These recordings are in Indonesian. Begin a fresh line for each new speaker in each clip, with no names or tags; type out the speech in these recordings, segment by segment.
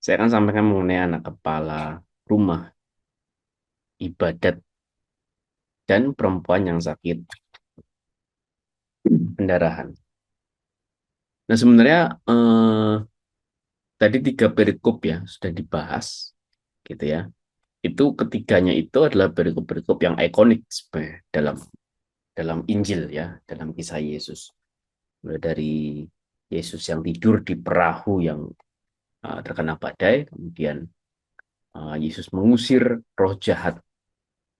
Saya akan sampaikan mengenai anak kepala rumah ibadat dan perempuan yang sakit pendarahan. Nah, sebenarnya tadi tiga perikop ya sudah dibahas, gitu ya. Itu ketiganya itu adalah perikop-perikop yang ikonik sebenarnya dalam dalam Injil ya, dalam kisah Yesus. Mulai dari Yesus yang tidur di perahu yang terkena badai, kemudian Yesus mengusir roh jahat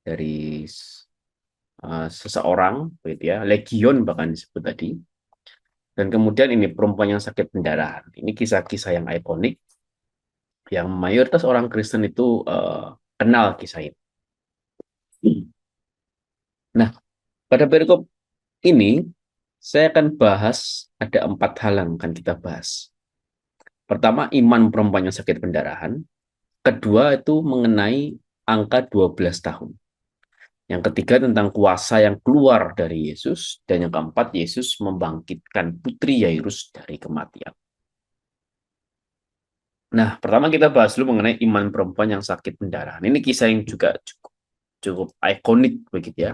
dari seseorang, gitu ya, legion bahkan disebut tadi. Dan kemudian ini perempuan yang sakit pendarahan. Ini kisah-kisah yang ikonik, yang mayoritas orang Kristen itu kenal kisah ini. Nah, pada perikop ini saya akan bahas ada 4 hal yang akan kita bahas. Pertama, iman perempuan yang sakit pendarahan. Kedua, itu mengenai angka 12 tahun. Yang ketiga tentang kuasa yang keluar dari Yesus. Dan yang keempat, Yesus membangkitkan putri Yairus dari kematian. Nah, pertama kita bahas dulu mengenai iman perempuan yang sakit pendarahan. Ini kisah yang juga cukup ikonik begitu ya.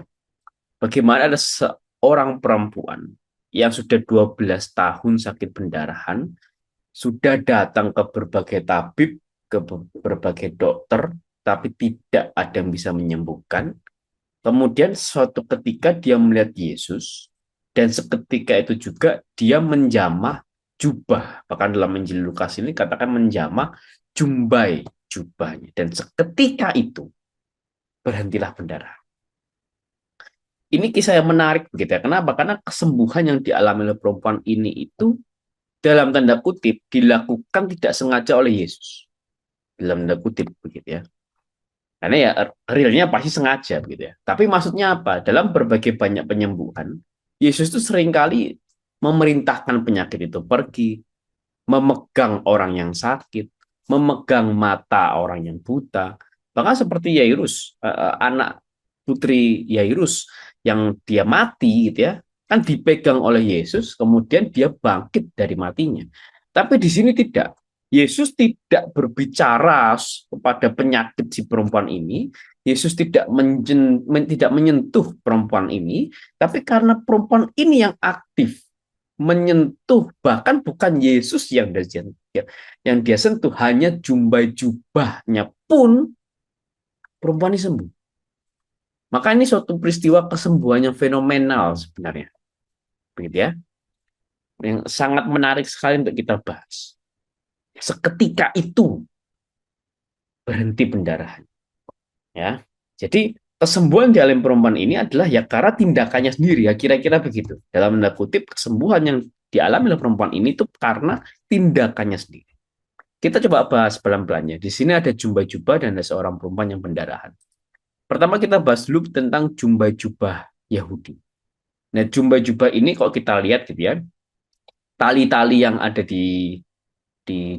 Bagaimana ada seorang perempuan yang sudah 12 tahun sakit pendarahan, sudah datang ke berbagai tabib, ke berbagai dokter, tapi tidak ada yang bisa menyembuhkan. Kemudian suatu ketika dia melihat Yesus, dan seketika itu juga dia menjamah jubah. Bahkan dalam Injil Lukas ini katakan menjamah jumbai jubahnya. Dan seketika itu berhentilah pendarahan. Ini kisah yang menarik begitu ya. Kenapa? Karena kesembuhan yang dialami oleh perempuan ini itu dalam tanda kutip dilakukan tidak sengaja oleh Yesus. Dalam tanda kutip begitu ya. Karena ya realnya pasti sengaja begitu ya. Tapi maksudnya apa? Dalam berbagai banyak penyembuhan, Yesus itu seringkali memerintahkan penyakit itu pergi, memegang orang yang sakit, memegang mata orang yang buta. Bahkan seperti Yairus, anak putri Yairus yang dia mati gitu ya, kan dipegang oleh Yesus, kemudian dia bangkit dari matinya. Tapi di sini tidak. Yesus tidak berbicara kepada penyakit si perempuan ini. Yesus tidak menyentuh perempuan ini, tapi karena perempuan ini yang aktif menyentuh, bahkan bukan Yesus yang dia sentuh, hanya jumbai jubahnya pun perempuan ini sembuh. Maka ini suatu peristiwa kesembuhan yang fenomenal sebenarnya, begitu ya, yang sangat menarik sekali untuk kita bahas. Seketika itu berhenti pendarahan, ya. Jadi kesembuhan di alam perempuan ini adalah ya karena tindakannya sendiri, ya kira-kira begitu. Dalam tanda kutip, kesembuhan yang dialami oleh perempuan ini itu karena tindakannya sendiri. Kita coba bahas pelan-pelannya. Di sini ada jubah-jubah dan ada seorang perempuan yang pendarahan. Pertama kita bahas dulu tentang jubah-jubah Yahudi. Nah, jubah-jubah ini kalau kita lihat gitu ya, tali-tali yang ada di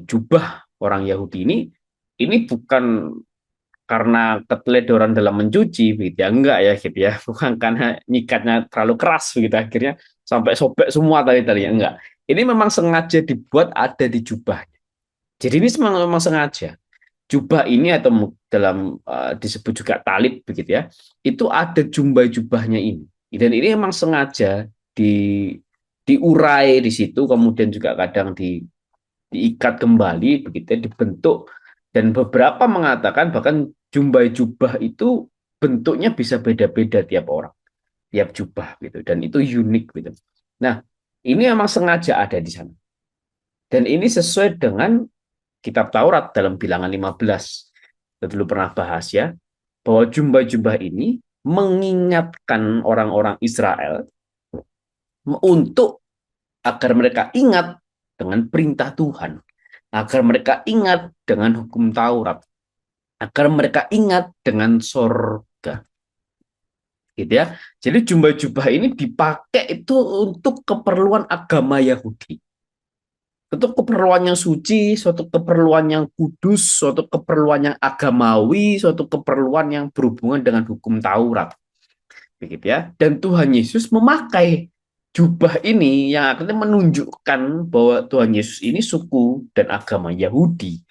jubah orang Yahudi ini bukan karena keteledoran dalam mencuci gitu ya, enggak ya gitu ya, bukan karena nyikatnya terlalu keras begitu akhirnya sampai sobek semua tali-talinya, enggak. Ini memang sengaja dibuat ada di jubahnya. Jadi ini memang sengaja. Jubah ini atau dalam disebut juga talit begitu ya, itu ada jubah-jubahnya ini. Dan ini memang sengaja diurai di situ, kemudian juga kadang diikat kembali begitu ya, dibentuk, dan beberapa mengatakan bahkan jubah-jubah itu bentuknya bisa beda-beda tiap orang, tiap jubah gitu, dan itu unik gitu. Nah, ini memang sengaja ada di sana. Dan ini sesuai dengan kitab Taurat dalam Bilangan 15. Kita dulu pernah bahas ya, bahwa jubah-jubah ini mengingatkan orang-orang Israel untuk agar mereka ingat dengan perintah Tuhan, agar mereka ingat dengan hukum Taurat, agar mereka ingat dengan sorga, gitu ya. Jadi jubah-jubah ini dipakai itu untuk keperluan agama Yahudi, untuk keperluan yang suci, suatu keperluan yang kudus, suatu keperluan yang agamawi, suatu keperluan yang berhubungan dengan hukum Taurat, begitu ya. Dan Tuhan Yesus memakai jubah ini yang akhirnya menunjukkan bahwa Tuhan Yesus ini suku dan agama Yahudi.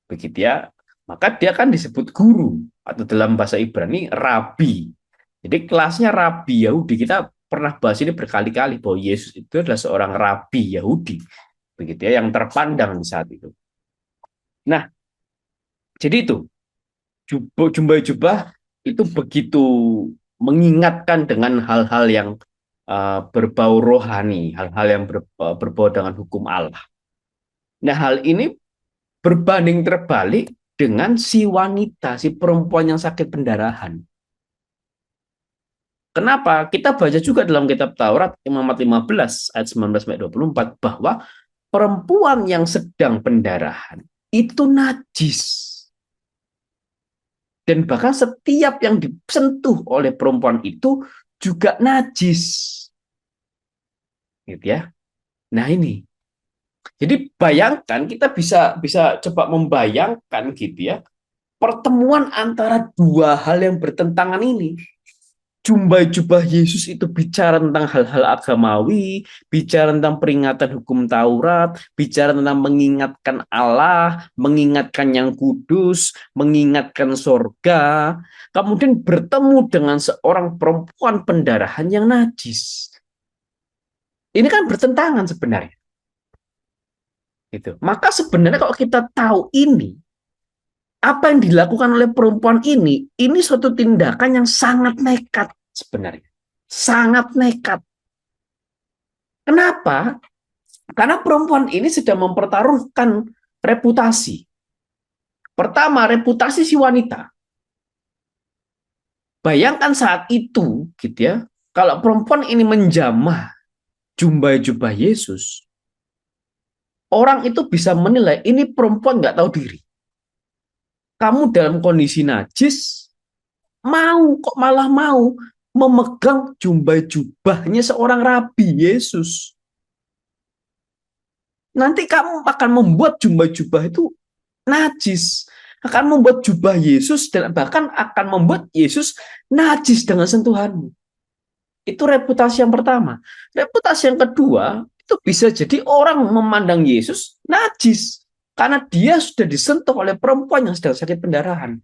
begitu ya. Maka dia kan disebut guru atau dalam bahasa Ibrani rabi. Jadi kelasnya rabi Yahudi. Kita pernah bahas ini berkali-kali bahwa Yesus itu adalah seorang rabi Yahudi, begitu ya, yang terpandang di saat itu. Nah, jadi itu jubah-jubah itu begitu mengingatkan dengan hal-hal yang berbau rohani, hal-hal yang berbau dengan hukum Allah. Nah, hal ini berbanding terbalik dengan si wanita, si perempuan yang sakit pendarahan. Kenapa? Kita baca juga dalam kitab Taurat Imamat 15 ayat 19-24 bahwa perempuan yang sedang pendarahan itu najis. Dan bahkan setiap yang disentuh oleh perempuan itu juga najis. Gitu ya. Nah ini. Jadi bayangkan, kita bisa bisa coba membayangkan gitu ya, pertemuan antara dua hal yang bertentangan ini. Jubah-jubah Yesus itu bicara tentang hal-hal agamawi, bicara tentang peringatan hukum Taurat, bicara tentang mengingatkan Allah, mengingatkan yang kudus, mengingatkan sorga. Kemudian bertemu dengan seorang perempuan pendarahan yang najis. Ini kan bertentangan sebenarnya. Gitu. Maka sebenarnya kalau kita tahu ini, apa yang dilakukan oleh perempuan ini suatu tindakan yang sangat nekat sebenarnya. Sangat nekat. Kenapa? Karena perempuan ini sedang mempertaruhkan reputasi. Pertama, reputasi si wanita. Bayangkan saat itu, gitu ya, kalau perempuan ini menjamah jubah-jubah Yesus, orang itu bisa menilai ini perempuan nggak tahu diri. Kamu dalam kondisi najis, malah mau memegang jubah-jubahnya seorang rabi Yesus. Nanti kamu akan membuat jubah-jubah itu najis, akan membuat jubah Yesus dan bahkan akan membuat Yesus najis dengan sentuhanmu. Itu reputasi yang pertama. Reputasi yang kedua, itu bisa jadi orang memandang Yesus najis karena dia sudah disentuh oleh perempuan yang sedang sakit pendarahan.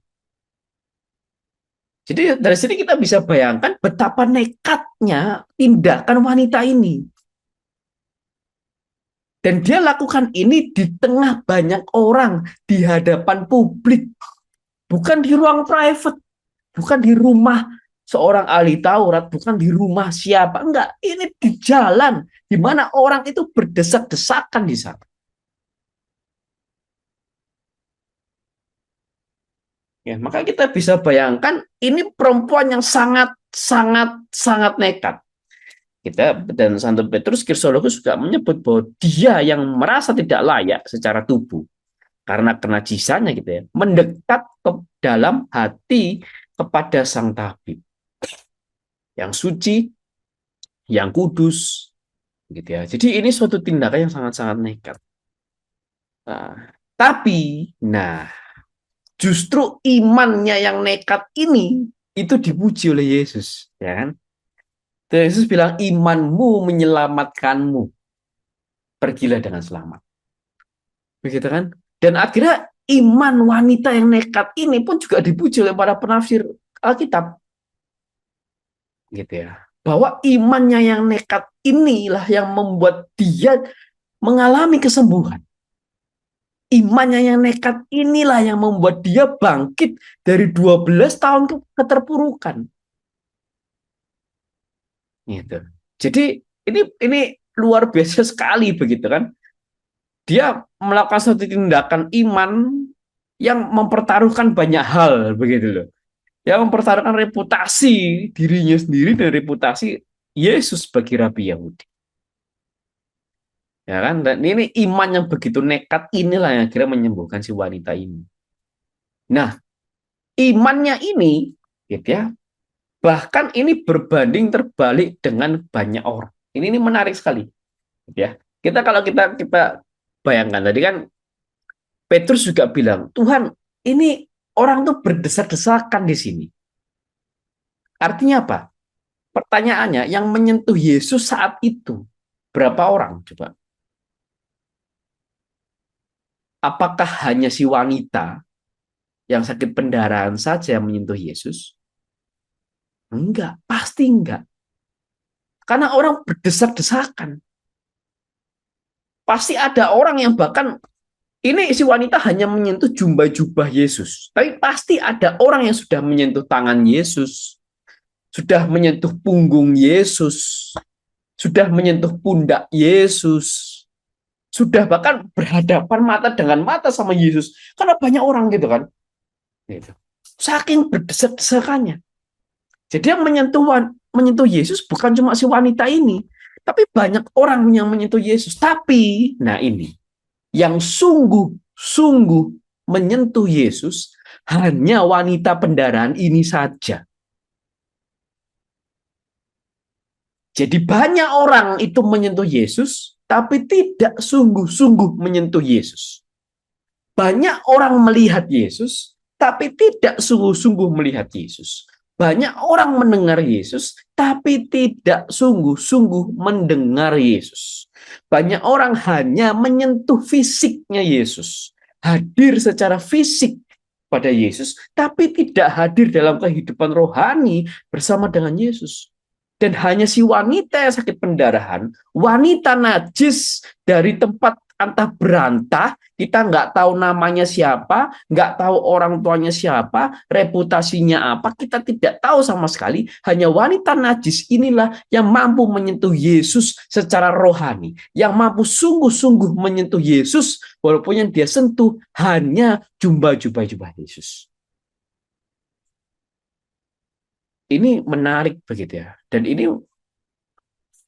Jadi dari sini kita bisa bayangkan betapa nekatnya tindakan wanita ini. Dan dia lakukan ini di tengah banyak orang, di hadapan publik. Bukan di ruang private, bukan di rumah seorang ahli Taurat, bukan di rumah siapa. Enggak, ini di jalan, di mana orang itu berdesak-desakan di sana. Ya, maka kita bisa bayangkan ini perempuan yang sangat sangat sangat nekat. Kita dan Santo Petrus Krisologus juga menyebut bahwa dia yang merasa tidak layak secara tubuh karena kenajisannya gitu ya, mendekat ke dalam hati kepada sang tabib yang suci, yang kudus gitu ya. Jadi ini suatu tindakan yang sangat-sangat nekat. Nah, tapi justru imannya yang nekat ini itu dipuji oleh Yesus, ya kan? Yesus bilang imanmu menyelamatkanmu, pergilah dengan selamat. Begitu kan? Dan akhirnya iman wanita yang nekat ini pun juga dipuji oleh para penafsir Alkitab. Gitu ya. Bahwa imannya yang nekat inilah yang membuat dia mengalami kesembuhan. Imannya yang nekat inilah yang membuat dia bangkit dari 12 tahun keterpurukan. Gitu. Jadi ini luar biasa sekali begitu kan. Dia melakukan suatu tindakan iman yang mempertaruhkan banyak hal begitu loh. Yang mempertaruhkan reputasi dirinya sendiri dan reputasi Yesus bagi Rabi Yahudi. Ya kan? Dan ini iman yang begitu nekat inilah yang akhirnya menyembuhkan si wanita ini. Nah, imannya ini gitu ya. Bahkan ini berbanding terbalik dengan banyak orang. Ini menarik sekali. Gitu ya. Kalau kita bayangkan tadi kan Petrus juga bilang, Tuhan, ini orang tuh berdesak-desakan di sini. Artinya apa? Pertanyaannya, yang menyentuh Yesus saat itu berapa orang coba? Apakah hanya si wanita yang sakit pendarahan saja yang menyentuh Yesus? Enggak, pasti enggak. Karena orang berdesak-desakan. Pasti ada orang yang bahkan ini si wanita hanya menyentuh jubah Yesus. Tapi pasti ada orang yang sudah menyentuh tangan Yesus, sudah menyentuh punggung Yesus, sudah menyentuh pundak Yesus, sudah bahkan berhadapan mata dengan mata sama Yesus. Karena banyak orang gitu kan. Gitu. Saking berdesak-desakannya. Jadi yang menyentuh Yesus bukan cuma si wanita ini, tapi banyak orang yang menyentuh Yesus. Tapi, nah ini, yang sungguh-sungguh menyentuh Yesus hanya wanita pendarahan ini saja. Jadi banyak orang itu menyentuh Yesus, tapi tidak sungguh-sungguh menyentuh Yesus. Banyak orang melihat Yesus, tapi tidak sungguh-sungguh melihat Yesus. Banyak orang mendengar Yesus, tapi tidak sungguh-sungguh mendengar Yesus. Banyak orang hanya menyentuh fisiknya Yesus, hadir secara fisik pada Yesus, tapi tidak hadir dalam kehidupan rohani bersama dengan Yesus. Dan hanya si wanita yang sakit pendarahan, wanita najis dari tempat antah berantah, kita nggak tahu namanya siapa, nggak tahu orang tuanya siapa, reputasinya apa, kita tidak tahu sama sekali. Hanya wanita najis inilah yang mampu menyentuh Yesus secara rohani, yang mampu sungguh-sungguh menyentuh Yesus, walaupun yang dia sentuh hanya jubah Yesus. Ini menarik begitu ya, dan ini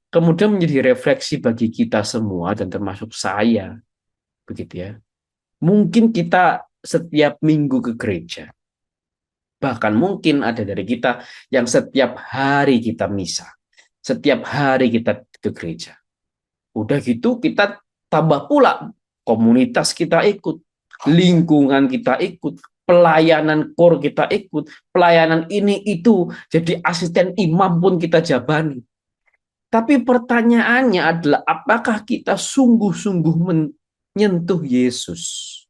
kemudian menjadi refleksi bagi kita semua dan termasuk saya, begitu ya. Mungkin kita setiap minggu ke gereja, bahkan mungkin ada dari kita yang setiap hari kita misa, setiap hari kita ke gereja. Udah gitu kita tambah pula komunitas kita ikut, lingkungan kita ikut, pelayanan kor kita ikut, pelayanan ini itu, jadi asisten imam pun kita jabani. Tapi pertanyaannya adalah apakah kita sungguh-sungguh menyentuh Yesus?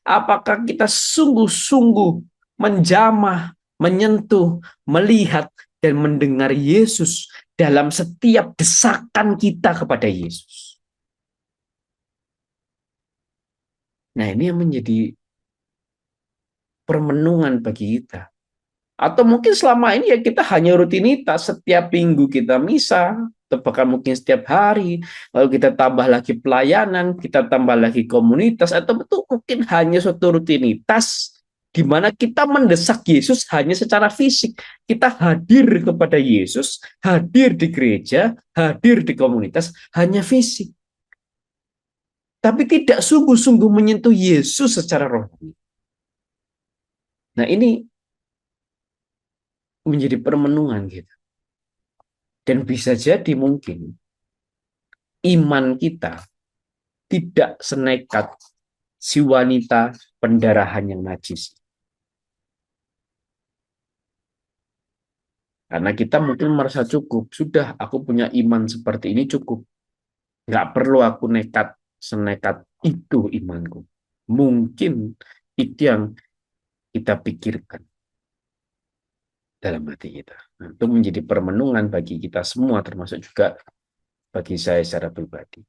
Apakah kita sungguh-sungguh menjamah, menyentuh, melihat, dan mendengar Yesus dalam setiap desakan kita kepada Yesus? Nah, ini yang menjadi permenungan bagi kita. Atau mungkin selama ini ya kita hanya rutinitas, setiap minggu kita misa, atau bahkan mungkin setiap hari, lalu kita tambah lagi pelayanan, kita tambah lagi komunitas, atau betul mungkin hanya suatu rutinitas di mana kita mendesak Yesus hanya secara fisik. Kita hadir kepada Yesus, hadir di gereja, hadir di komunitas, hanya fisik. Tapi tidak sungguh-sungguh menyentuh Yesus secara rohani. Nah ini menjadi permenungan gitu. Dan bisa jadi mungkin iman kita tidak senekat si wanita pendarahan yang najis. Karena kita mungkin merasa cukup, sudah aku punya iman seperti ini cukup. Nggak perlu aku senekat itu imanku. Mungkin itu yang kita pikirkan dalam hati kita. Nah, itu menjadi permenungan bagi kita semua, termasuk juga bagi saya secara pribadi.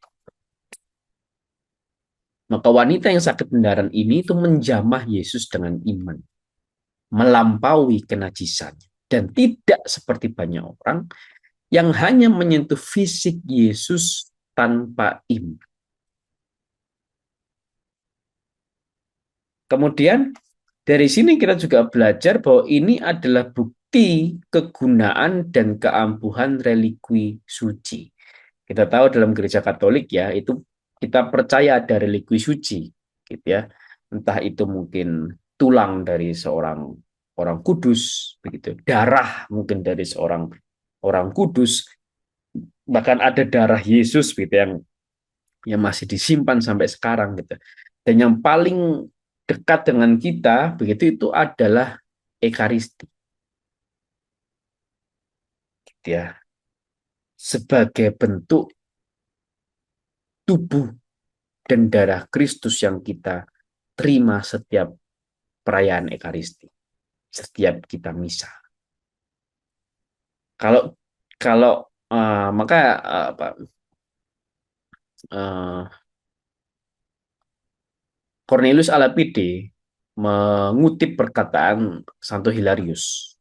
Maka wanita yang sakit pendarahan ini itu menjamah Yesus dengan iman, melampaui kenajisannya. Dan tidak seperti banyak orang yang hanya menyentuh fisik Yesus tanpa iman. Kemudian dari sini kita juga belajar bahwa ini adalah bukti kegunaan dan keampuhan relikui suci. Kita tahu dalam gereja Katolik ya, itu kita percaya ada relikui suci, gitu ya. Entah itu mungkin tulang dari seorang orang kudus, begitu. Darah mungkin dari seorang orang kudus, bahkan ada darah Yesus gitu yang masih disimpan sampai sekarang gitu. Dan yang paling dekat dengan kita begitu itu adalah Ekaristi, gitu ya. Sebagai bentuk tubuh dan darah Kristus yang kita terima setiap perayaan Ekaristi, setiap kita misa. Kalau kalau maka apa Cornelius a Lapide mengutip perkataan Santo Hilarius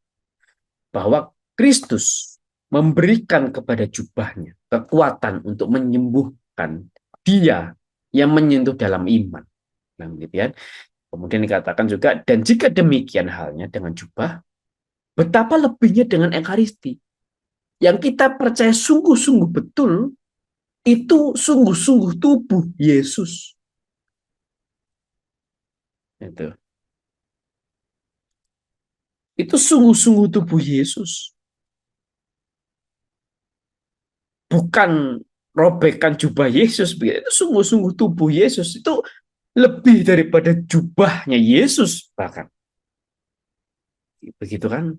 bahwa Kristus memberikan kepada jubahnya kekuatan untuk menyembuhkan dia yang menyentuh dalam iman. Nah, gitu ya. Kemudian dikatakan juga, dan jika demikian halnya dengan jubah, betapa lebihnya dengan Ekaristi. Yang kita percaya sungguh-sungguh betul, itu sungguh-sungguh tubuh Yesus. Itu sungguh-sungguh tubuh Yesus. Bukan robekan jubah Yesus. Itu sungguh-sungguh tubuh Yesus. Itu lebih daripada jubahnya Yesus bahkan. Begitu kan?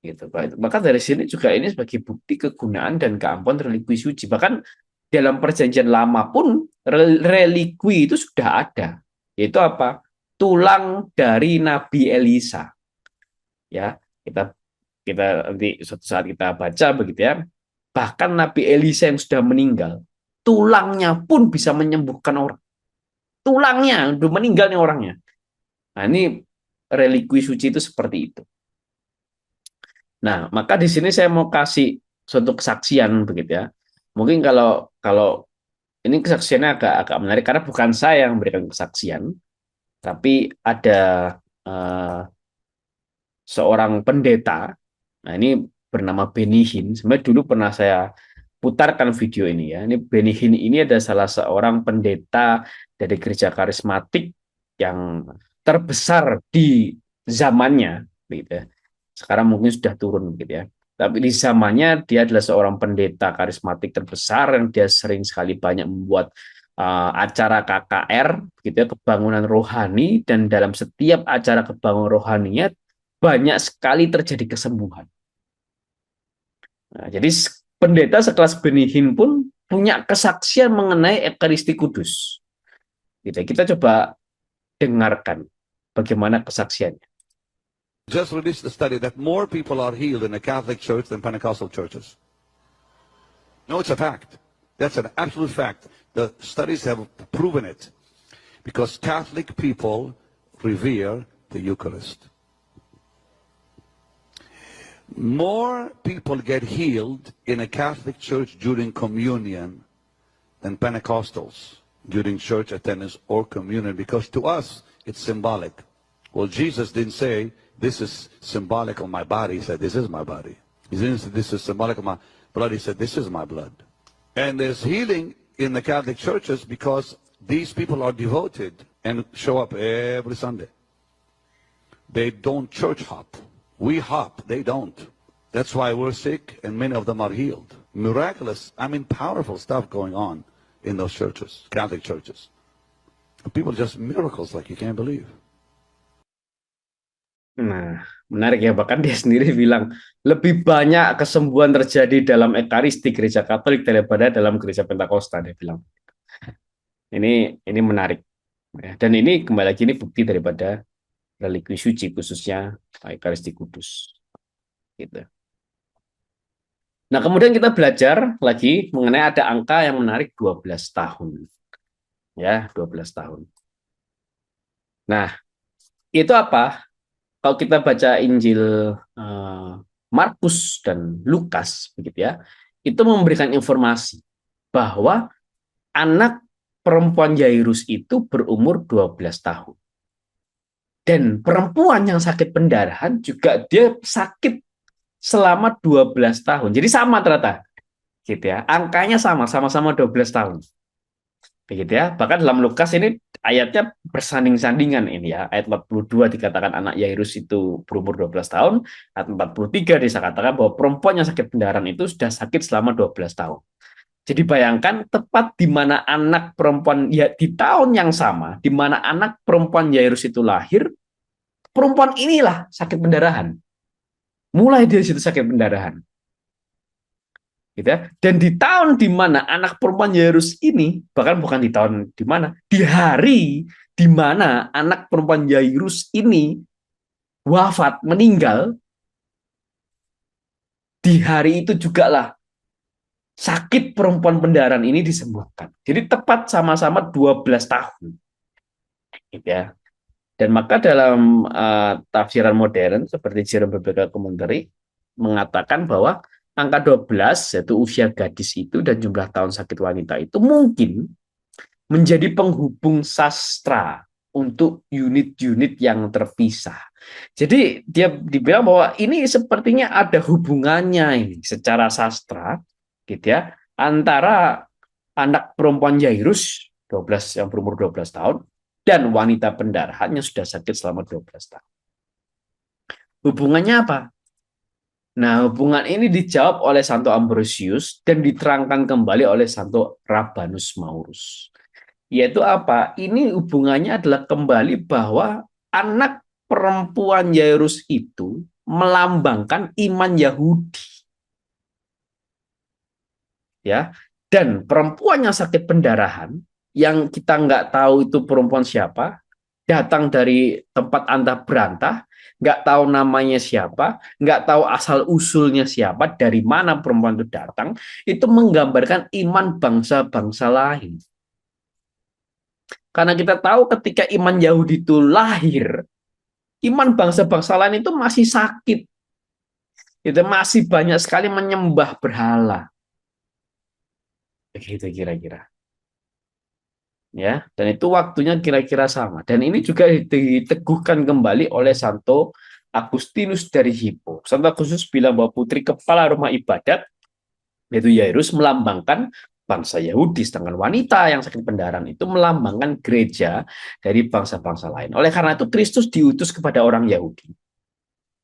Gitu. Maka dari sini juga ini sebagai bukti kegunaan dan keampuhan relikui suci. Bahkan dalam perjanjian lama pun relikui itu sudah ada. Yaitu apa? Tulang dari Nabi Elisa. Ya, kita kita nanti suatu saat kita baca begitu ya. Bahkan Nabi Elisa yang sudah meninggal, tulangnya pun bisa menyembuhkan orang. Tulangnya udah meninggal nih orangnya. Nah, ini relikui suci itu seperti itu. Nah, maka di sini saya mau kasih suatu kesaksian begitu ya. Mungkin kalau kalau ini kesaksiannya agak agak menarik karena bukan saya yang memberikan kesaksian, tapi ada uh, seorang pendeta. Nah, ini bernama Benny Hinn. Sebenarnya dulu pernah saya putarkan video ini ya. Ini Benny Hinn ini ada salah seorang pendeta dari gereja karismatik yang terbesar di zamannya, gitu ya. Sekarang mungkin sudah turun gitu ya. Tapi di zamannya dia adalah seorang pendeta karismatik terbesar yang dia sering sekali banyak membuat acara KKR, gitu ya, kebangunan rohani, dan dalam setiap acara kebangunan rohaninya banyak sekali terjadi kesembuhan. Nah, jadi pendeta sekelas Benihin pun punya kesaksian mengenai Ekaristi Kudus. Kita coba dengarkan bagaimana kesaksiannya.
Just released a study that more people are healed in a Catholic church than Pentecostal churches. No, it's a fact. That's an absolute fact. The studies have proven it. Because Catholic people revere the Eucharist. More people get healed in a Catholic church during communion than Pentecostals during church attendance or communion, because to us it's symbolic. Well, Jesus didn't say, this is symbolic of my body. He said, this is my body. He didn't say, this is symbolic of my blood. He said, this is my blood. And there's healing in the Catholic churches because these people are devoted and show up every Sunday. They don't church hop. We hop, they don't. That's why we're sick and many of them are healed. Miraculous, powerful stuff going on in those churches, Catholic churches. People just miracles like you can't believe.
Nah, menarik ya, bahkan dia sendiri bilang lebih banyak kesembuhan terjadi dalam Ekaristi gereja Katolik daripada dalam gereja Pentakosta, dia bilang. Ini menarik. Dan ini kembali lagi ini bukti daripada relikui suci, khususnya Ekaristi Kudus. Gitu. Nah, kemudian kita belajar lagi mengenai ada angka yang menarik 12 tahun. Ya, 12 tahun. Nah, itu apa? Kalau kita baca Injil Markus dan Lukas, begitu ya, itu memberikan informasi bahwa anak perempuan Yairus itu berumur 12 tahun. Dan perempuan yang sakit pendarahan juga dia sakit selama 12 tahun. Jadi sama ternyata. Gitu ya. Angkanya sama-sama 12 tahun. Begitu ya. Bahkan dalam Lukas ini ayatnya bersanding-sandingan ini ya. Ayat 42 dikatakan anak Yairus itu berumur 12 tahun. Ayat 43 dikatakan bahwa perempuan yang sakit pendarahan itu sudah sakit selama 12 tahun. Jadi bayangkan tepat di mana anak perempuan, ya di tahun yang sama, di mana anak perempuan Yairus itu lahir, perempuan inilah sakit pendarahan. Mulai dari situ sakit pendarahan. Gitu ya. Dan di tahun di mana anak perempuan Yairus ini, bahkan bukan di tahun di mana, di hari di mana anak perempuan Yairus ini wafat, meninggal, di hari itu juga lah sakit perempuan pendarahan ini disembuhkan. Jadi tepat sama-sama 12 tahun. Gitu ya. Dan maka dalam tafsiran modern seperti Jerome Biblical Commentary mengatakan bahwa angka 12 yaitu usia gadis itu dan jumlah tahun sakit wanita itu mungkin menjadi penghubung sastra untuk unit-unit yang terpisah. Jadi dia dibilang bahwa ini sepertinya ada hubungannya ini secara sastra gitu ya antara anak perempuan Yairus 12 yang berumur 12 tahun dan wanita pendarahan yang sudah sakit selama 12 tahun. Hubungannya apa? Nah, hubungan ini dijawab oleh Santo Ambrosius dan diterangkan kembali oleh Santo Rabanus Maurus. Yaitu apa? Ini hubungannya adalah kembali bahwa anak perempuan Yairus itu melambangkan iman Yahudi. Ya, dan perempuan yang sakit pendarahan, yang kita nggak tahu itu perempuan siapa, datang dari tempat antah berantah, nggak tahu namanya siapa, nggak tahu asal usulnya siapa, dari mana perempuan itu datang, itu menggambarkan iman bangsa-bangsa lain. Karena kita tahu ketika iman Yahudi itu lahir, iman bangsa-bangsa lain itu masih sakit. Itu masih banyak sekali menyembah berhala. Begitu kira-kira. Ya, dan itu waktunya kira-kira sama. Dan ini juga diteguhkan kembali oleh Santo Agustinus dari Hippo. Santo Agustinus bilang bahwa putri kepala rumah ibadat, yaitu Yairus, melambangkan bangsa Yahudi, sedangkan wanita yang sakit pendarahan itu melambangkan gereja dari bangsa-bangsa lain. Oleh karena itu Kristus diutus kepada orang Yahudi.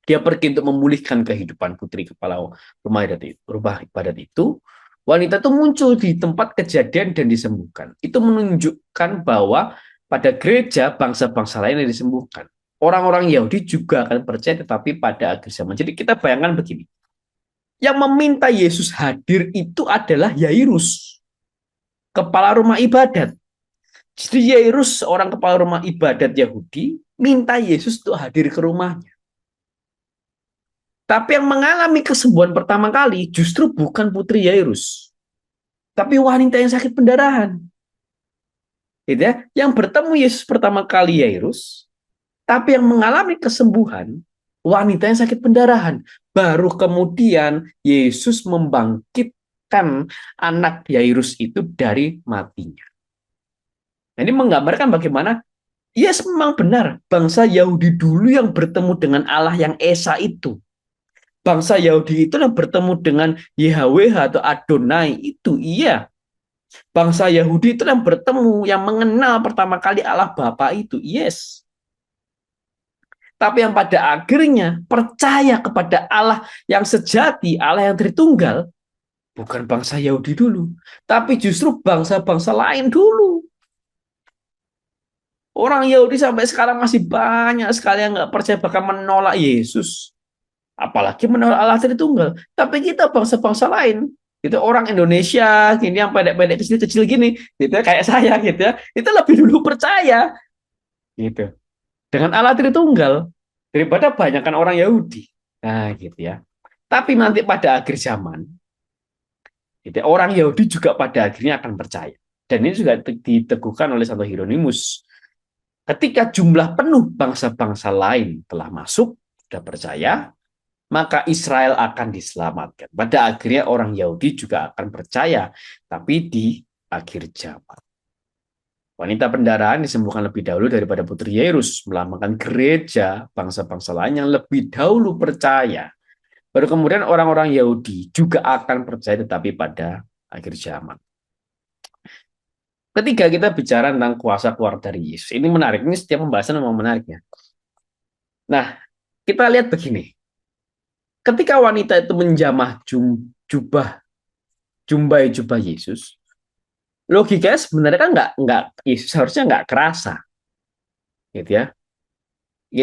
Dia pergi untuk memulihkan kehidupan putri kepala rumah ibadat itu. Wanita itu muncul di tempat kejadian dan disembuhkan. Itu menunjukkan bahwa pada gereja bangsa-bangsa lain yang disembuhkan. Orang-orang Yahudi juga akan percaya tetapi pada akhir zaman. Jadi kita bayangkan begini. Yang meminta Yesus hadir itu adalah Yairus, kepala rumah ibadat. Jadi Yairus, orang kepala rumah ibadat Yahudi, minta Yesus untuk hadir ke rumahnya. Tapi yang mengalami kesembuhan pertama kali justru bukan putri Yairus, tapi wanita yang sakit pendarahan. Gitu ya? Yang bertemu Yesus pertama kali Yairus, tapi yang mengalami kesembuhan wanita yang sakit pendarahan. Baru kemudian Yesus membangkitkan anak Yairus itu dari matinya. Ini menggambarkan bagaimana yes memang benar bangsa Yahudi dulu yang bertemu dengan Allah yang Esa itu. Bangsa Yahudi itu yang bertemu dengan YHWH atau Adonai itu, iya. Bangsa Yahudi itu yang bertemu, yang mengenal pertama kali Allah Bapa itu, yes. Tapi yang pada akhirnya percaya kepada Allah yang sejati, Allah yang Tritunggal, bukan bangsa Yahudi dulu, tapi justru bangsa-bangsa lain dulu. Orang Yahudi sampai sekarang masih banyak sekali yang nggak percaya, bahkan menolak Yesus. Apalagi menolak Allah Tritunggal. Tapi kita bangsa-bangsa lain, gitu, orang Indonesia gini yang pendek-pendek kecil-kecil gini, gitu kayak saya gitu ya, itu lebih dulu percaya gitu dengan Allah Tritunggal daripada banyakkan orang Yahudi. Nah, gitu ya. Tapi nanti pada akhir zaman, gitu, orang Yahudi juga pada akhirnya akan percaya. Dan ini juga diteguhkan oleh Santo Hieronymus. Ketika jumlah penuh bangsa-bangsa lain telah masuk, sudah percaya, maka Israel akan diselamatkan. Pada akhirnya orang Yahudi juga akan percaya, tapi di akhir zaman. Wanita pendarahan disembuhkan lebih dahulu daripada putri Yairus, melambangkan gereja bangsa-bangsa lain yang lebih dahulu percaya. Baru kemudian orang-orang Yahudi juga akan percaya tetapi pada akhir zaman. Ketika kita bicara tentang kuasa keluar dari Yesus, ini menarik. Ini setiap pembahasan memang menariknya. Nah, kita lihat begini. Ketika wanita itu menjamah jubah Yesus, logikanya sebenarnya kan nggak Yesus harusnya nggak kerasa, gitu ya.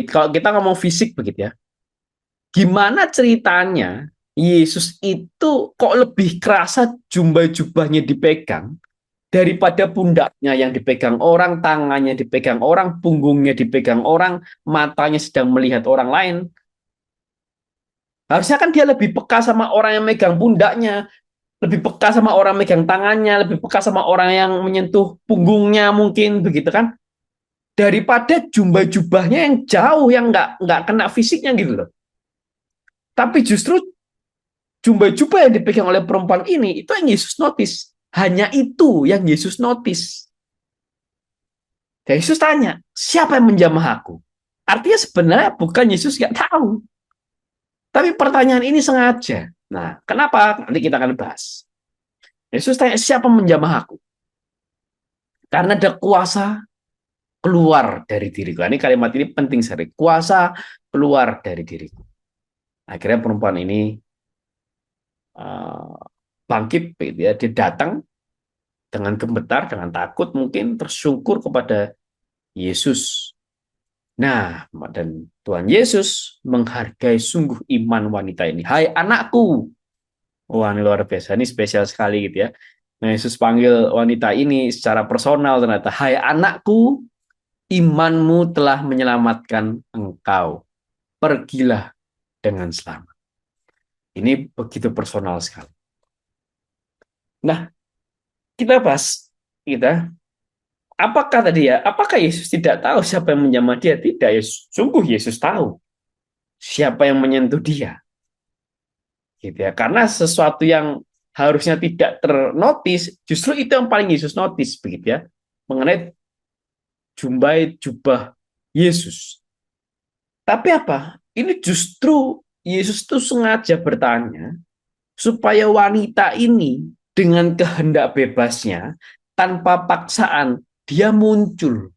Kalau kita ngomong fisik begitu ya, gimana ceritanya Yesus itu kok lebih kerasa jubahnya dipegang daripada pundaknya yang dipegang orang, tangannya dipegang orang, punggungnya dipegang orang, matanya sedang melihat orang lain. Harusnya kan dia lebih peka sama orang yang megang pundaknya, lebih peka sama orang megang tangannya, lebih peka sama orang yang menyentuh punggungnya mungkin begitu kan, daripada jubah-jubahnya yang jauh yang nggak kena fisiknya gitu loh. Tapi justru jubah-jubah yang dipegang oleh perempuan ini itu yang Yesus notice. Hanya itu yang Yesus notice. Dan Yesus tanya, siapa yang menjamah aku? Artinya sebenarnya bukan Yesus nggak tahu. Tapi pertanyaan ini sengaja. Nah, kenapa? Nanti kita akan bahas. Yesus tanya, siapa menjamah aku? Karena ada kuasa keluar dari diriku. Ini kalimat ini penting sekali. Kuasa keluar dari diriku. Akhirnya perempuan ini uh, bangkit, ya. Dia datang dengan gemetar, dengan takut mungkin, tersungkur kepada Yesus. Nah, dan Tuhan Yesus menghargai sungguh iman wanita ini. Hai anakku. Wah, ini luar biasa. Ini spesial sekali gitu ya. Nah, Yesus panggil wanita ini secara personal ternyata. Hai anakku, imanmu telah menyelamatkan engkau. Pergilah dengan selamat. Ini begitu personal sekali. Nah, kita bahas kita apakah tadi ya? Apakah Yesus tidak tahu siapa yang menjamah dia? Tidak, ya sungguh Yesus tahu siapa yang menyentuh dia. Gitu ya. Karena sesuatu yang harusnya tidak ternotis, justru itu yang paling Yesus notice begitu ya. Mengenai jubah Yesus. Tapi apa? Ini justru Yesus itu sengaja bertanya supaya wanita ini dengan kehendak bebasnya tanpa paksaan dia muncul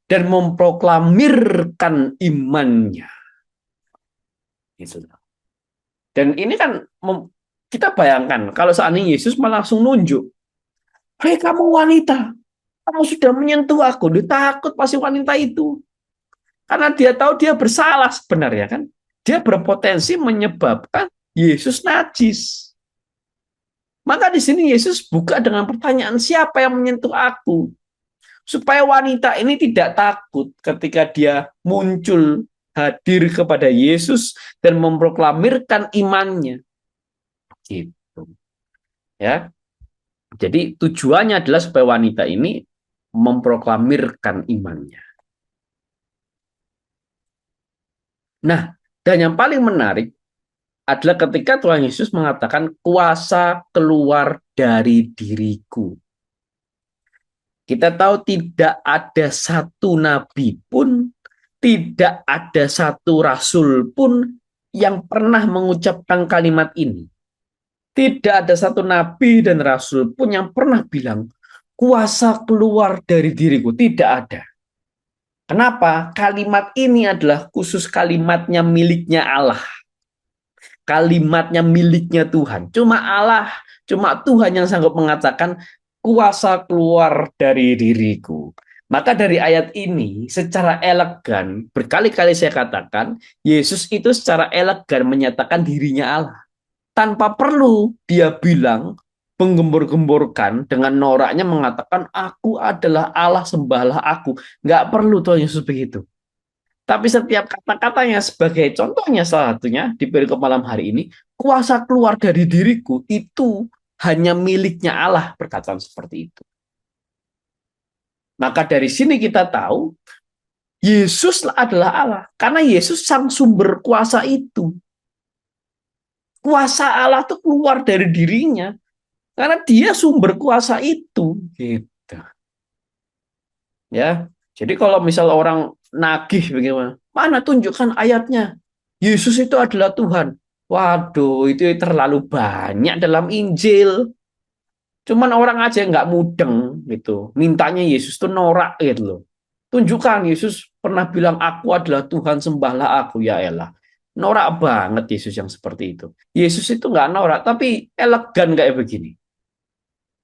dan memproklamirkan imannya. Dan ini kan kita bayangkan kalau seandainya Yesus malah langsung nunjuk, hei kamu wanita, kamu sudah menyentuh aku. Dia takut pasti wanita itu. Karena dia tahu dia bersalah sebenarnya kan. Dia berpotensi menyebabkan Yesus najis. Maka di sini Yesus buka dengan pertanyaan, siapa yang menyentuh aku? Supaya wanita ini tidak takut ketika dia muncul hadir kepada Yesus dan memproklamirkan imannya. Gitu. Ya. Jadi tujuannya adalah supaya wanita ini memproklamirkan imannya. Nah, dan yang paling menarik adalah ketika Tuhan Yesus mengatakan kuasa keluar dari diriku. Kita tahu tidak ada satu nabi pun, tidak ada satu rasul pun yang pernah mengucapkan kalimat ini. Tidak ada satu nabi dan rasul pun yang pernah bilang, kuasa keluar dari diriku. Tidak ada. Kenapa? Kalimat ini adalah khusus kalimatnya miliknya Allah. Kalimatnya miliknya Tuhan. Cuma Allah, cuma Tuhan yang sanggup mengatakan kuasa keluar dari diriku. Maka dari ayat ini secara elegan, berkali-kali saya katakan, Yesus itu secara elegan menyatakan dirinya Allah. Tanpa perlu dia bilang, menggembor-gemborkan dengan noraknya mengatakan, aku adalah Allah, sembahlah aku. Nggak perlu Tuhan Yesus begitu. Tapi setiap kata-katanya sebagai contohnya salah satunya di perikop malam hari ini, kuasa keluar dari diriku itu hanya miliknya Allah, perkataan seperti itu. Maka dari sini kita tahu Yesus adalah Allah. Karena Yesus sang sumber kuasa itu. Kuasa Allah itu keluar dari dirinya. Karena dia sumber kuasa itu. Gitu. Ya. Jadi kalau misal orang nagih bagaimana? Mana tunjukkan ayatnya. Yesus itu adalah Tuhan. Waduh, itu terlalu banyak dalam Injil. Cuman orang aja nggak mudeng gitu. Mintanya Yesus tuh norak gitu loh. Tunjukkan Yesus pernah bilang aku adalah Tuhan, sembahlah aku, ya elah. Norak banget Yesus yang seperti itu. Yesus itu nggak norak, tapi elegan kayak begini.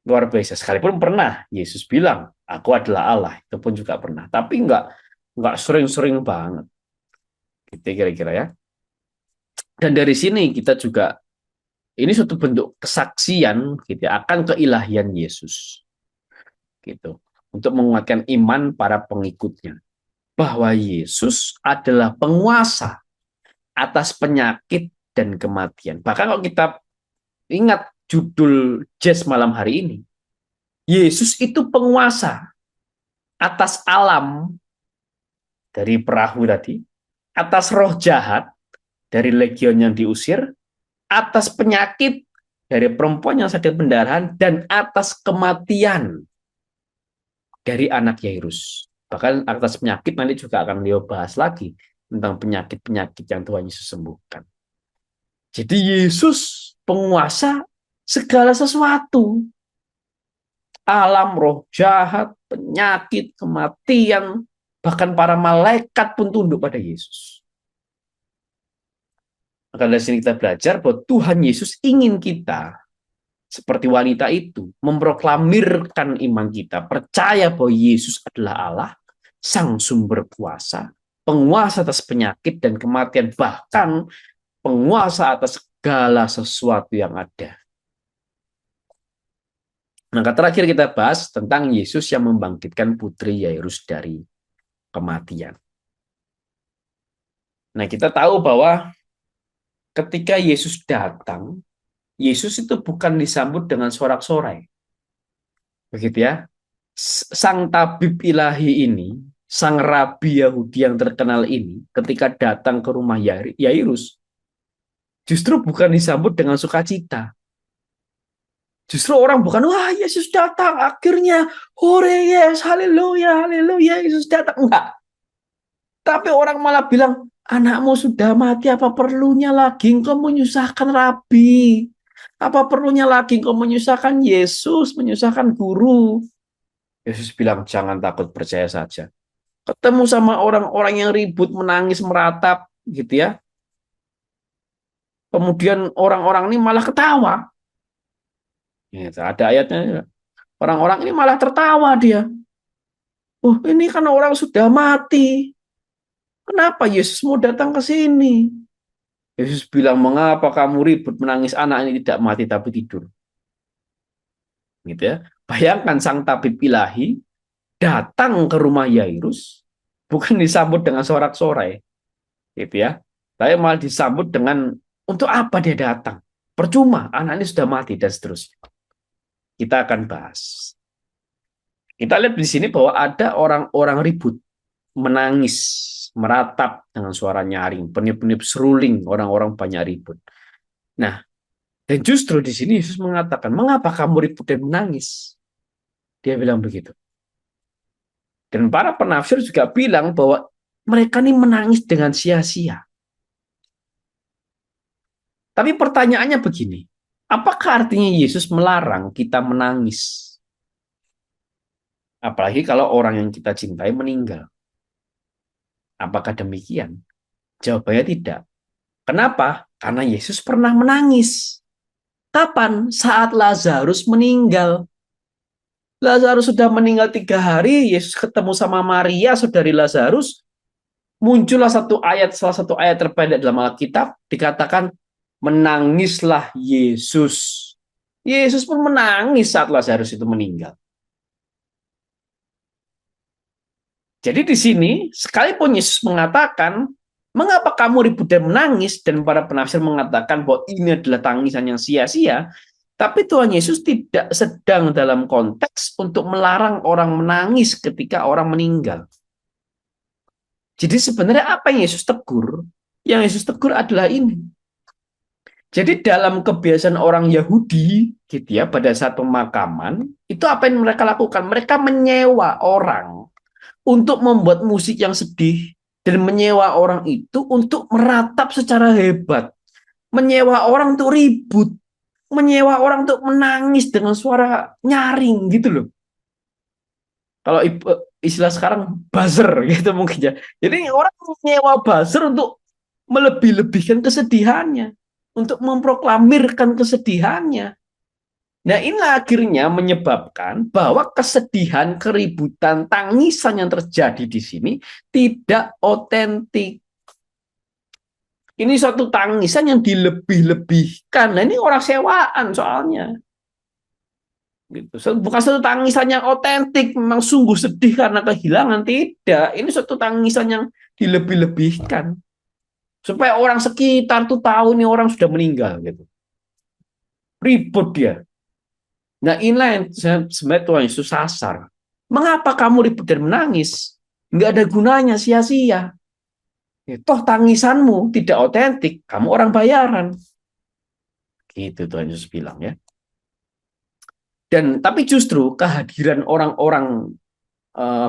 Luar biasa. Sekalipun pernah Yesus bilang, aku adalah Allah. Itu pun juga pernah. Tapi nggak sering-sering banget. Gitu kira-kira ya. Dan dari sini kita juga, ini suatu bentuk kesaksian gitu ya, akan keilahian Yesus. gitu. Untuk menguatkan iman para pengikutnya bahwa Yesus adalah penguasa atas penyakit dan kematian. Bahkan kalau kita ingat judul Jazz malam hari ini, Yesus itu penguasa atas alam dari perahu tadi, atas roh jahat dari legion yang diusir, atas penyakit dari perempuan yang sakit pendarahan, dan atas kematian dari anak Yairus. Bahkan atas penyakit nanti juga akan beliau bahas lagi tentang penyakit-penyakit yang Tuhan Yesus sembuhkan. Jadi Yesus penguasa segala sesuatu. Alam, roh jahat, penyakit, kematian, bahkan para malaikat pun tunduk pada Yesus. Maka dari sini kita belajar bahwa Tuhan Yesus ingin kita seperti wanita itu memproklamirkan iman kita, percaya bahwa Yesus adalah Allah, sang sumber kuasa, penguasa atas penyakit dan kematian, bahkan penguasa atas segala sesuatu yang ada. Maka terakhir kita bahas tentang Yesus yang membangkitkan putri Yairus dari kematian. Nah, kita tahu bahwa ketika Yesus datang, Yesus itu bukan disambut dengan sorak-sorai. Begitu ya. Sang tabib ilahi ini, sang rabi Yahudi yang terkenal ini, ketika datang ke rumah Yairus, justru bukan disambut dengan sukacita. Justru orang bukan, wah Yesus datang, akhirnya, hore yes, haleluya, haleluya, Yesus datang. Enggak. Tapi orang malah bilang, anakmu sudah mati, apa perlunya lagi engkau menyusahkan Rabi? Apa perlunya lagi engkau menyusahkan Yesus, menyusahkan guru? Yesus bilang, jangan takut, percaya saja. Ketemu sama orang-orang yang ribut, menangis, meratap, gitu ya. Kemudian orang-orang ini malah ketawa. Ya, ada ayatnya, orang-orang ini malah tertawa dia. Oh, ini kan orang sudah mati. Kenapa Yesus mau datang ke sini? Yesus bilang, mengapa kamu ribut menangis, anak ini tidak mati tapi tidur. Gitu ya. Bayangkan sang tabib ilahi datang ke rumah Yairus, bukan disambut dengan sorak-sorai. Gitu ya. Tapi malah disambut dengan, untuk apa dia datang? Percuma, anak ini sudah mati, dan seterusnya. Kita akan bahas. Kita lihat di sini bahwa ada orang-orang ribut, menangis, meratap dengan suara nyaring, peniup-peniup seruling, orang-orang banyak ribut. Nah, dan justru di sini Yesus mengatakan, mengapa kamu ribut dan menangis? Dia bilang begitu. Dan para penafsir juga bilang bahwa mereka ini menangis dengan sia-sia. Tapi pertanyaannya begini, apakah artinya Yesus melarang kita menangis? Apalagi kalau orang yang kita cintai meninggal. Apakah demikian? Jawabannya tidak. Kenapa? Karena Yesus pernah menangis. Kapan? Saat Lazarus meninggal. Lazarus sudah meninggal 3 hari, Yesus ketemu sama Maria, saudari Lazarus, muncullah salah satu ayat terpendek dalam Alkitab, dikatakan, menangislah Yesus. Yesus pun menangis saat Lazarus itu meninggal. Jadi di sini, sekalipun Yesus mengatakan, mengapa kamu ribut dan menangis, dan para penafsir mengatakan bahwa ini adalah tangisan yang sia-sia, tapi Tuhan Yesus tidak sedang dalam konteks untuk melarang orang menangis ketika orang meninggal. Jadi sebenarnya apa yang Yesus tegur? Yang Yesus tegur adalah ini. Jadi dalam kebiasaan orang Yahudi, gitu ya, pada saat pemakaman, itu apa yang mereka lakukan? Mereka menyewa orang untuk membuat musik yang sedih, dan menyewa orang itu untuk meratap secara hebat, menyewa orang untuk ribut, menyewa orang untuk menangis dengan suara nyaring gitu loh. Kalau istilah sekarang buzzer gitu mungkin ya. Jadi orang menyewa buzzer untuk melebih-lebihkan kesedihannya, untuk memproklamirkan kesedihannya. Nah, ini akhirnya menyebabkan bahwa kesedihan, keributan, tangisan yang terjadi di sini tidak otentik. Ini suatu tangisan yang dilebih-lebihkan. Nah, ini orang sewaan soalnya. Gitu. Bukan satu tangisan yang otentik, memang sungguh sedih karena kehilangan, tidak. Ini suatu tangisan yang dilebih-lebihkan supaya orang sekitar tuh tahu nih orang sudah meninggal gitu. Ribut dia. Nah inilah yang sebenarnya Tuhan Yesus sasar. Mengapa kamu ribut dan menangis? Nggak ada gunanya, sia-sia. Ya, toh tangisanmu tidak otentik, kamu orang bayaran. Gitu Tuhan Yesus bilang ya. Dan tapi justru kehadiran orang-orang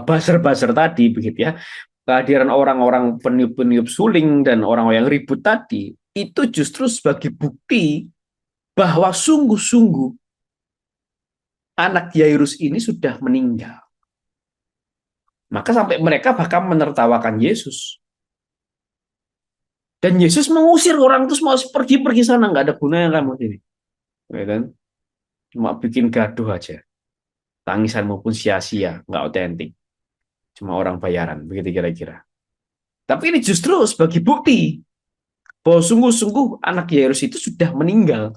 buzzer-buzzer tadi begitu ya, kehadiran orang-orang peniup-peniup suling dan orang yang ribut tadi itu justru sebagai bukti bahwa sungguh-sungguh anak Yairus ini sudah meninggal. Maka sampai mereka bahkan menertawakan Yesus. Dan Yesus mengusir orang terus mau pergi-pergi sana, nggak ada gunanya kamu ini. Ya kan? Cuma bikin gaduh aja. Tangisan maupun sia-sia, nggak otentik. Cuma orang bayaran, begitu kira-kira. Tapi ini justru sebagai bukti bahwa sungguh-sungguh anak Yairus itu sudah meninggal.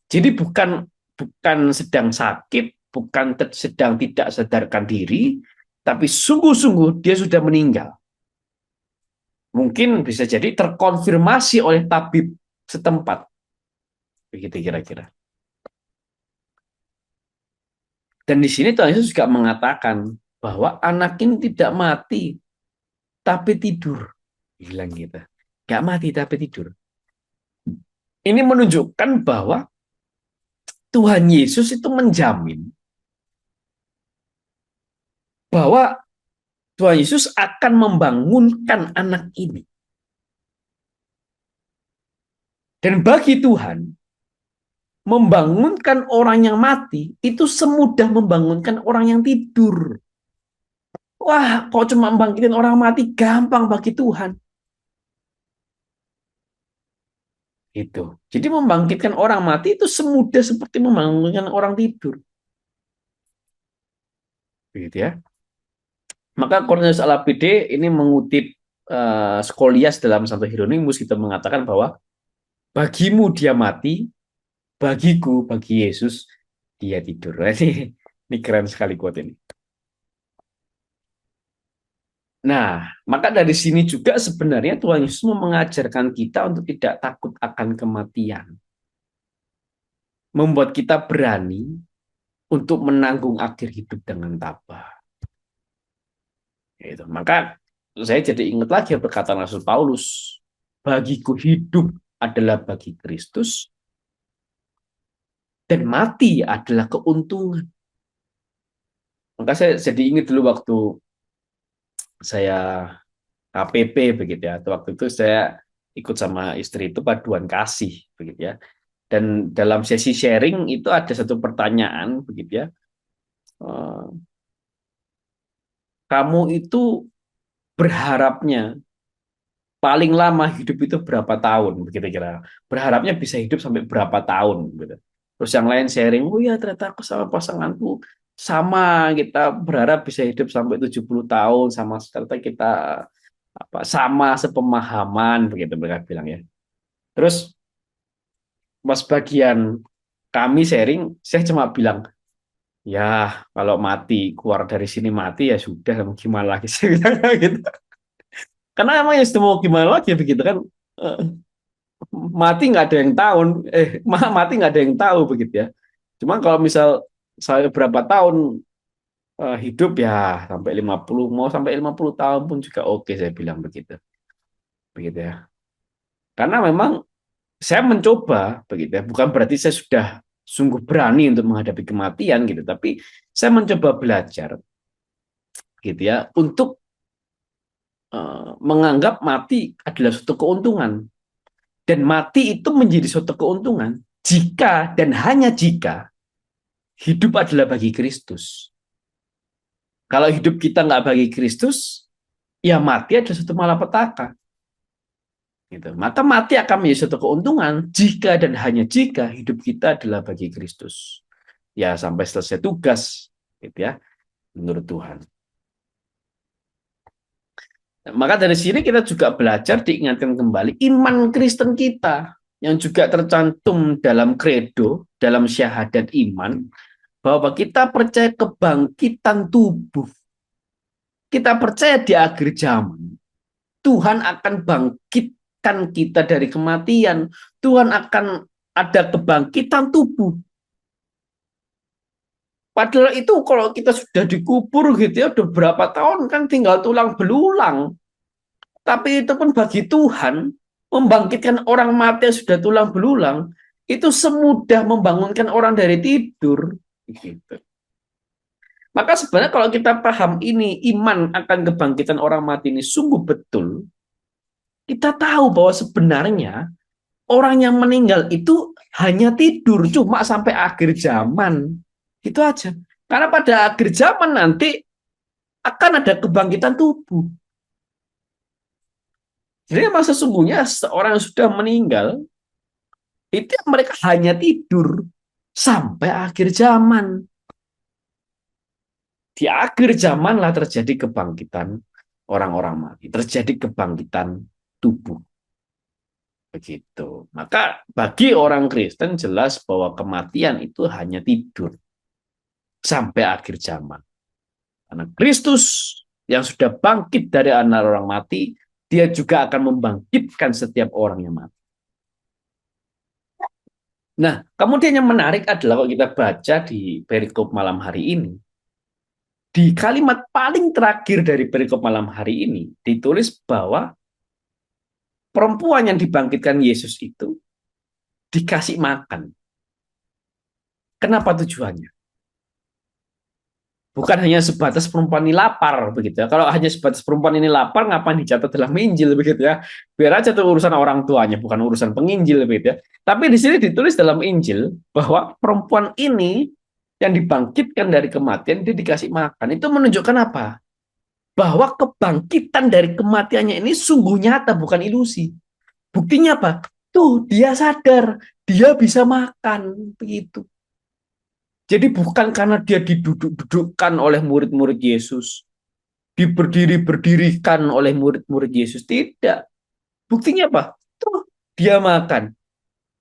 Jadi bukan bukan sedang sakit, bukan sedang tidak sadarkan diri, tapi sungguh-sungguh dia sudah meninggal. Mungkin bisa jadi terkonfirmasi oleh tabib setempat. Begitu kira-kira. Dan di sini Tuhan Yesus juga mengatakan bahwa anak ini tidak mati, tapi tidur. Bilang gitu. Gak mati, tapi tidur. Ini menunjukkan bahwa Tuhan Yesus itu menjamin bahwa Tuhan Yesus akan membangunkan anak ini. Dan bagi Tuhan, membangunkan orang yang mati itu semudah membangunkan orang yang tidur. Wah, kok cuma membangkitin orang mati gampang bagi Tuhan. Itu. Jadi membangkitkan orang mati itu semudah seperti membangunkan orang tidur. Begitu ya. Maka Cornelius Al-Abidi ini mengutip Skolias dalam satu Hieronymus kita mengatakan bahwa bagimu dia mati, bagiku, bagi Yesus dia tidur. Ini keren sekali quote ini. Nah, maka dari sini juga sebenarnya Tuhan Yesus mengajarkan kita untuk tidak takut akan kematian. Membuat kita berani untuk menanggung akhir hidup dengan tabah. Gitu. Maka saya jadi ingat lagi perkataan Rasul Paulus, bagiku hidup adalah bagi Kristus, dan mati adalah keuntungan. Maka saya jadi ingat dulu waktu saya KPP begitu ya. Waktu itu saya ikut sama istri itu paduan kasih begitu ya. Dan dalam sesi sharing itu ada satu pertanyaan begitu ya. Kamu itu berharapnya paling lama hidup itu berapa tahun begitu kira. Berharapnya bisa hidup sampai berapa tahun gitu. Terus yang lain sharing, oh ya ternyata aku sama pasanganku sama, kita berharap bisa hidup sampai 70 tahun, sama ternyata kita apa sama sepemahaman begitu mereka bilang ya. Terus pas bagian kami sharing, saya cuma bilang, ya kalau mati keluar dari sini mati ya sudah, gimana lagi saya bilang gitu. Karena emang ya mau gimana lagi begitu kan. Eh, Mati nggak ada yang tahu, mati nggak ada yang tahu begitu ya. Cuma kalau misal saya berapa tahun hidup ya sampai 50, mau sampai 50 tahun pun juga oke, saya bilang begitu. Begitu ya. Karena memang saya mencoba begitu ya, bukan berarti saya sudah sungguh berani untuk menghadapi kematian gitu, tapi saya mencoba belajar gitu ya untuk menganggap mati adalah suatu keuntungan. Dan mati itu menjadi suatu keuntungan jika dan hanya jika hidup adalah bagi Kristus. Kalau hidup kita nggak bagi Kristus, ya mati adalah suatu malapetaka. Gitu. Maka mati akan menjadi suatu keuntungan jika dan hanya jika hidup kita adalah bagi Kristus. Ya sampai selesai tugas, gitu ya, menurut Tuhan. Maka dari sini kita juga belajar diingatkan kembali iman Kristen kita yang juga tercantum dalam kredo, dalam syahadat iman, bahwa kita percaya kebangkitan tubuh. Kita percaya di akhir zaman Tuhan akan bangkitkan kita dari kematian. Tuhan akan ada kebangkitan tubuh. Padahal itu kalau kita sudah dikubur gitu ya, udah berapa tahun kan tinggal tulang belulang. Tapi itu pun bagi Tuhan, membangkitkan orang mati yang sudah tulang belulang, itu semudah membangunkan orang dari tidur. Gitu. Maka sebenarnya kalau kita paham ini, iman akan kebangkitan orang mati ini sungguh betul, kita tahu bahwa sebenarnya orang yang meninggal itu hanya tidur, cuma sampai akhir zaman. Itu aja. Karena pada akhir zaman nanti akan ada kebangkitan tubuh. Jadi memang sesungguhnya seorang yang sudah meninggal, itu mereka hanya tidur sampai akhir zaman. Di akhir zamanlah terjadi kebangkitan orang-orang mati, terjadi kebangkitan tubuh. Begitu. Maka bagi orang Kristen jelas bahwa kematian itu hanya tidur sampai akhir zaman. Karena Kristus yang sudah bangkit dari antara orang mati, dia juga akan membangkitkan setiap orang yang mati. Nah, kemudian yang menarik adalah kalau kita baca di perikop malam hari ini, di kalimat paling terakhir dari perikop malam hari ini, ditulis bahwa perempuan yang dibangkitkan Yesus itu dikasih makan. Kenapa tujuannya? Bukan hanya sebatas perempuan ini lapar begitu ya. Kalau hanya sebatas perempuan ini lapar, ngapain dicatat dalam Injil begitu ya? Biar aja itu urusan orang tuanya, bukan urusan penginjil begitu ya. Tapi di sini ditulis dalam Injil bahwa perempuan ini yang dibangkitkan dari kematian dia dikasih makan. Itu menunjukkan apa? Bahwa kebangkitan dari kematiannya ini sungguh nyata, bukan ilusi. Buktinya apa? Tuh, dia sadar, dia bisa makan begitu. Jadi bukan karena dia diduduk-dudukkan oleh murid-murid Yesus, diberdiri-berdirikan oleh murid-murid Yesus. Tidak. Buktinya apa? Tuh, dia makan.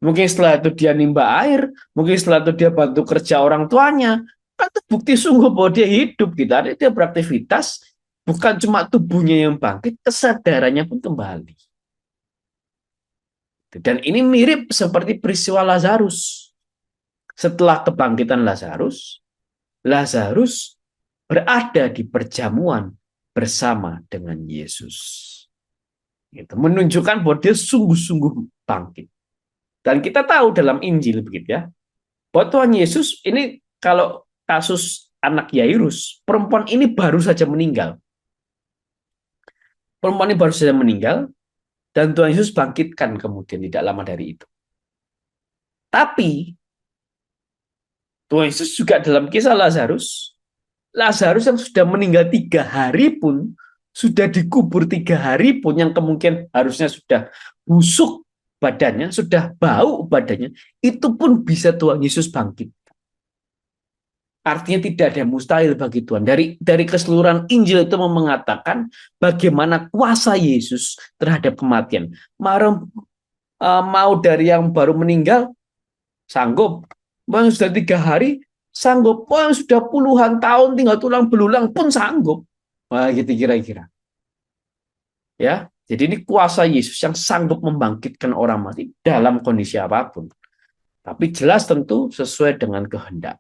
Mungkin setelah itu dia nimba air, mungkin setelah itu dia bantu kerja orang tuanya. Kan itu bukti sungguh bahwa dia hidup gitu. Ada dia beraktivitas, bukan cuma tubuhnya yang bangkit, kesadarannya pun kembali. Dan ini mirip seperti peristiwa Lazarus. Setelah kebangkitan Lazarus, Lazarus berada di perjamuan bersama dengan Yesus. Itu menunjukkan bahwa dia sungguh-sungguh bangkit. Dan kita tahu dalam Injil begitu ya, bahwa Tuhan Yesus ini kalau kasus anak Yairus, perempuan ini baru saja meninggal. Perempuan ini baru saja meninggal, dan Tuhan Yesus bangkitkan kemudian tidak lama dari itu. Tapi Tuhan Yesus juga dalam kisah Lazarus, Lazarus yang sudah meninggal 3 hari pun, sudah dikubur 3 hari pun, yang kemungkinan harusnya sudah busuk badannya, sudah bau badannya, itu pun bisa Tuhan Yesus bangkit. Artinya tidak ada yang mustahil bagi Tuhan. Dari keseluruhan Injil itu mengatakan bagaimana kuasa Yesus terhadap kematian. Mau dari yang baru meninggal, sanggup. Mau yang sudah 3 hari, sanggup. Mau yang sudah puluhan tahun tinggal tulang belulang pun sanggup. Wah, gitu kira-kira. Ya, jadi ini kuasa Yesus yang sanggup membangkitkan orang mati dalam kondisi apapun. Tapi jelas tentu sesuai dengan kehendak.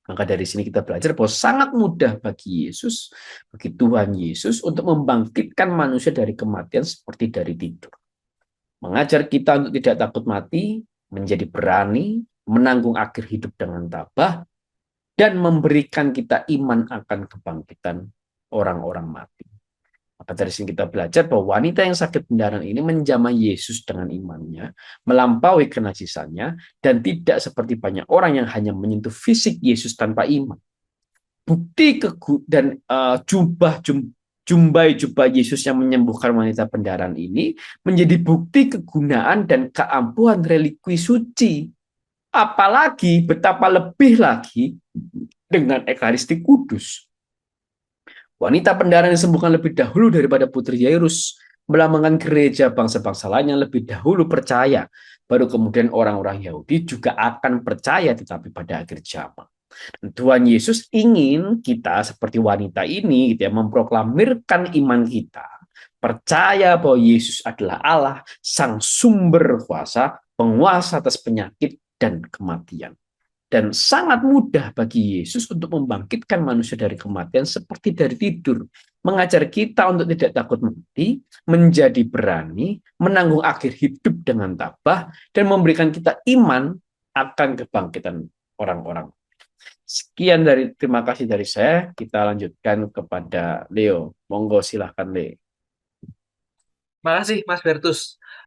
Maka dari sini kita belajar bahwa sangat mudah bagi Yesus, bagi Tuhan Yesus untuk membangkitkan manusia dari kematian seperti dari tidur. Mengajar kita untuk tidak takut mati, menjadi berani, menanggung akhir hidup dengan tabah, dan memberikan kita iman akan kebangkitan orang-orang mati. Maka dari sini kita belajar bahwa wanita yang sakit pendarahan ini menjamah Yesus dengan imannya, melampaui kenajisannya, dan tidak seperti banyak orang yang hanya menyentuh fisik Yesus tanpa iman. Bukti dan jubah Yesus yang menyembuhkan wanita pendarahan ini menjadi bukti kegunaan dan keampuhan religi suci. Apalagi betapa lebih lagi dengan Ekaristi Kudus. Wanita pendarahan disembuhkan lebih dahulu daripada putri Yairus, melambangkan gereja bangsa-bangsa lain yang lebih dahulu percaya baru kemudian orang-orang Yahudi juga akan percaya tetapi pada akhir zaman. Tuhan Yesus ingin kita seperti wanita ini gitu ya, memproklamirkan iman kita, percaya bahwa Yesus adalah Allah, sang sumber kuasa, penguasa atas penyakit dan kematian. Dan sangat mudah bagi Yesus untuk membangkitkan manusia dari kematian seperti dari tidur. Mengajar kita untuk tidak takut mati, menjadi berani, menanggung akhir hidup dengan tabah, dan memberikan kita iman akan kebangkitan orang-orang. Sekian terima kasih dari saya. Kita lanjutkan kepada Leo. Monggo silahkan Leo.
Makasih Mas Bertus.